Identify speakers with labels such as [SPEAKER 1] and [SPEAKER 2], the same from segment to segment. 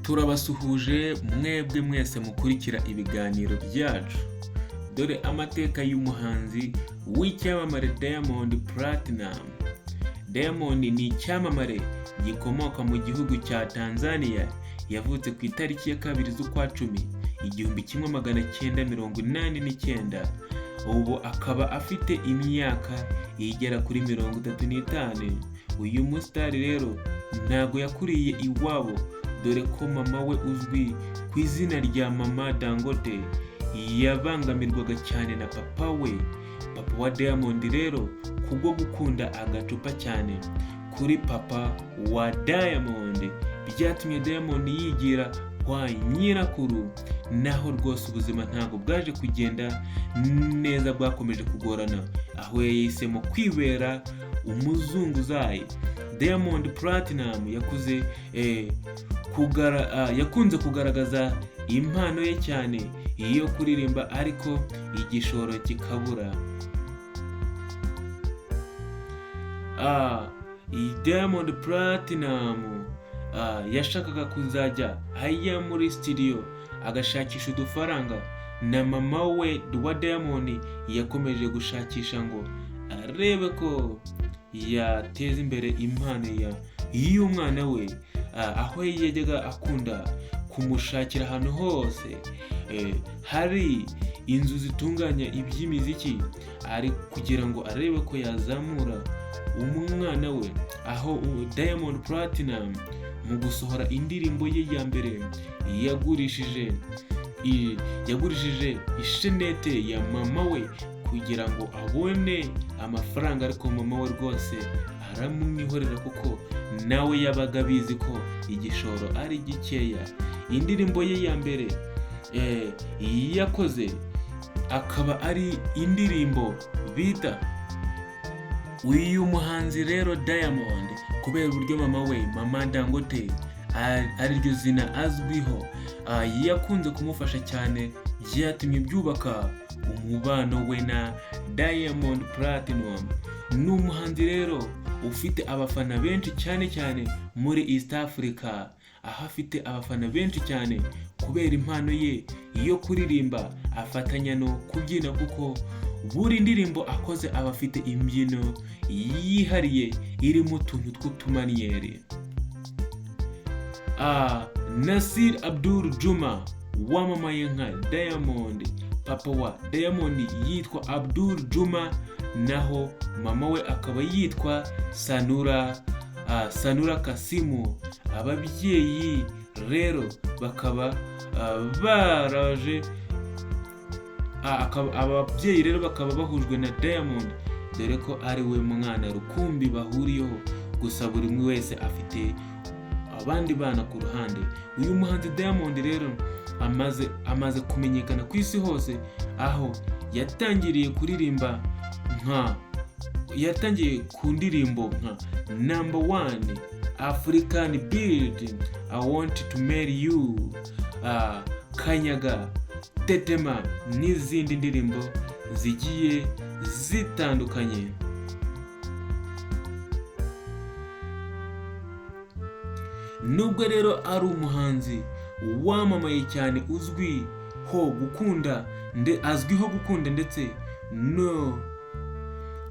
[SPEAKER 1] turabasuhuje mwebwe mwese mukurikira ibiganiro byacu. Dore amateka y'umuhanzi w'icyamamare Diamond Platnumz. Diamond ni icyamamare gikomoka mu gihugu cya Tanzania, yavutse ku itariki ya 2 z'ukwa 10 1989. Ubu akaba afite imyaka igera kuri 35. Uyu musitari rero ntago yakuriye iwabo, dore ko mama we uzwi ku izina rya Mama Dangote yabangamirwaga cyane na papa we. Papa wa Diamond rero kubwo gukunda agacupa cyane kuri papa wa Diamond, byatumye Diamond yigira kwa nyirakuru, naho rwose ubuzima ntago bwaje kugenda neza, bwakomeje kugorana, aho yahisemo kwibera umuzunguzayi. Diamond Platnumz yakunze kugaragaza impano ye cyane iyo kuririmba, ariko igishoro kikabura. Diamond Platnumz yashakaga kuzajya ajya muri studio agashakisha udufaranga, na mama we wa Diamond yakomeje gushakisha ngo arebe ko yateza imbere impano y'umwana we, aho yajyaga akunda kumushakira ahantu hose hari inzu zitunganya iby'imiziki, ari kugira ngo arebe ko yazamura umwana we. Aho Diamond Platnumz mu gusohora indirimbo ye ya mbere yagurishije ishenete ya mama we kugira ngo abone amafaranga, ariko mama we rwose aramwihorera kuko nawe yabaga abizi ko igishoro ari gikeya. Indirimbo ye ya mbere yakoze akaba ari indirimbo bita uyu muhanzi rero Diamond, kubera uburyo mama we Mama Dangote ari ryo zina azwiho, yakunze kumufasha cyane, byatumye byubaka umubano we na Diamond Platnumz. Ni umuhanzi rero ufite abafana benshi cyane muri East Africa, aho afite abafana benshi cyane kubera impano ye yo kuririmba afatanya no kubyina, kuko buri ndirimbo akoze aba afite imbyino yihariye irimo utuntu tw'utumaniyeri. Nasir Abdul Juma wamamaye nka Diamond. Papa wa Diamond yitwa Abdul Juma, naho mama we akaba yitwa Sanura Kasimu. Ababyeyi rero bakaba bahujwe na Diamond, dore ko ari we mwana rukumbi bahuriyeho, gusa buri umwe wese afite abandi bana ku ruhande. Uyu muhanzi Diamond rero amaze kumenyekana ku isi hose, aho yatangiye ku ndirimbo nka number 1 African Beat, I want to marry you, Kanyaga, Tetema n'izindi ndirimbo zigiye zitandukanye. Nubwo rero ari umuhanzi wamamaye cyane, azwiho gukunda ndetse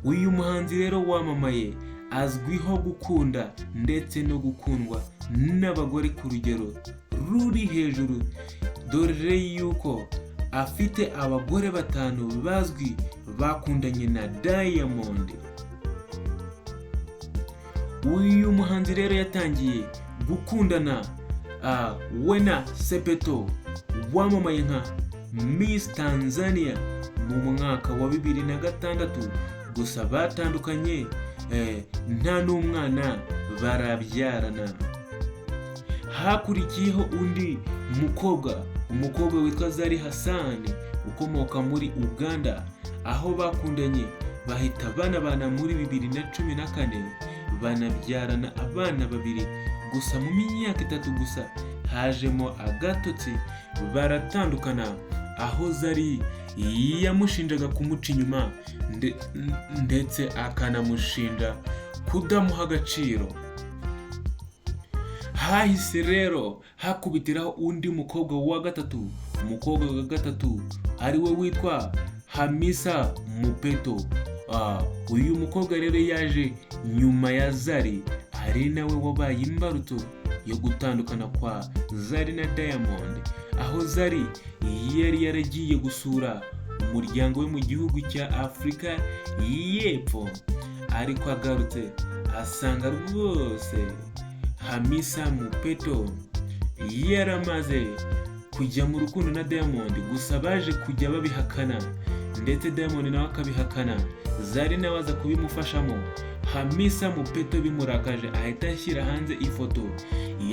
[SPEAKER 1] uyu muhanzi rero wamamaye azwiho gukunda ndetse no gukundwa n'abagore ku rugero ruri hejuru, dore yuko afite abagore 5 bazwi bakundanye na Diamond. Uyu muhanzi rero yatangiye gukundana na sepetu wamamaye nka Miss Tanzania mu mwaka wa 2006, gusa batandukanye nta n'umwana barabyarana. Hakurikiyeho undi umukobwa witwa Hassan ukomoka muri Uganda, aho bakundanye bahita banabana muri 2014, banabyarana abana 2, gusa mu myaka 3 gusa hajemo agatotsi baratandukana, aho yamushinjaga kumuca inyuma ndetse akanamushinja kudamuha agaciro. hahise rero hakubitiraho undi mukobwa wa gatatu. Umukobwa wa gatatu ariwe witwa Hamisa Mobetto. Uyu mukobwa rero yaje nyuma ya Zari, ari nawe wabaye imbarutso yo gutandukana kwa Zari na Diamond, aho Zari yari yaragiye gusura umuryango we mu gihugu cya Afurika y'Epfo, ariko agarutse asanga rwose Hamisa Mobetto yaramaze kujya mu rukundo na Diamond. Gusa baje kujya babihakana, ndetse Diamond nawe akabihakana, Zari nawe aza kubimufashamo. Hamisa Mobetto bimurakaje ahita ashyira hanze ifoto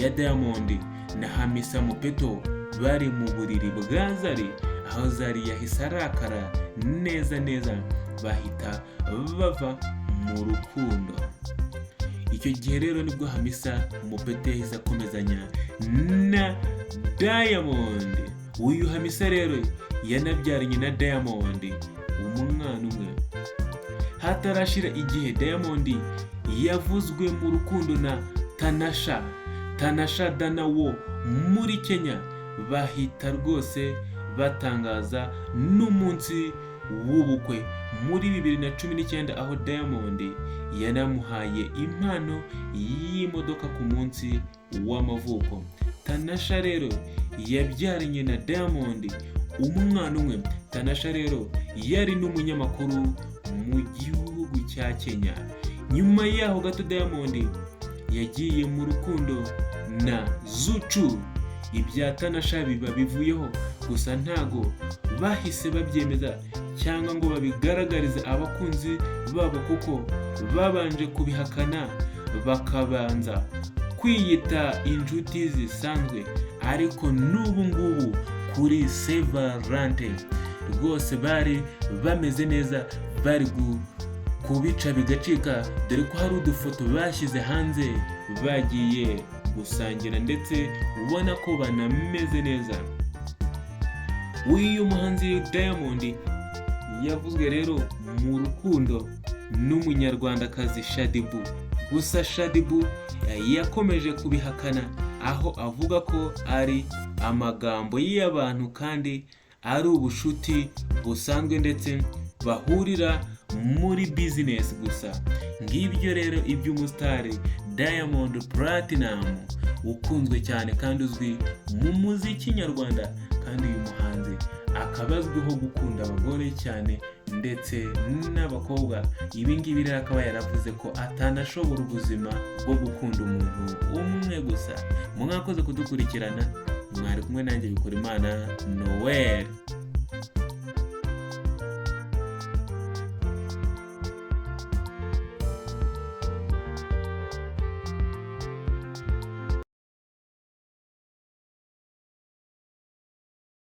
[SPEAKER 1] ya Diamond na Hamisa Mobetto bari mu buriri bwa Zari, aho Zari yahise arakara neza bahita bava mu rukundo. Icyo gihe rero nibwo Hamisa Mobetto yahise akomezanya na Diamond. Uyu Hamisa rero yanabyaranye na Diamond umwana umwe. Hatarashira igihe Diamond yavuzwe mu rukundo na Tanasha Donna wo muri Kenya, bahita rwose batangaza n'umunsi w'ubukwe muri 2019, aho Diamond yanamuhaye impano y'imodoka ku munsi w'amavuko. Tanasha rero yabyaranye na Diamond umwana umwe. Tanasha rero yari n'umunyamakuru mu gihugu cya Kenya. Nyuma yaho gato Diamond yagiye mu rukundo na Zuchu. Ibya Tanasha biba bivuyeho, gusa ntago bahise babyemeza cyangwa ngo babigaragarize abakunzi babo, kuko babanje kubihakana bakabanza kwiyita inshuti zisanzwe. Ariko n'ubu ngubu kuri Severante rwose bari bameze neza, bari kubica bigacika, dore ko hari udufoto bashyize hanze bagiye gusangira, ndetse ubona ko banameze neza. Uyu muhanzi Diamond yavuzwe rero mu rukundo n'umunyarwandakazi Shadibu. Gusa Shadibu yakomeje kubihakana, aho avuga ko ari amagambo y'abantu kandi ari ubushuti busanzwe, ndetse bahurira muri business gusa. Ngibyo rero iby'umusitari Diamond Platnumz, ukunzwe cyane kandi uzwi mu muziki nyarwanda, kandi uyu muhanzi akaba azwiho gukunda abagore cyane ndetse n'abakobwa. Ibi ngibi rero akaba yaravuze ko atanashobora ubuzima bwo gukunda umuntu umwe gusa. Mwakoze kudukurikirana, mwari kumwe nanjye Bikorimana Noel.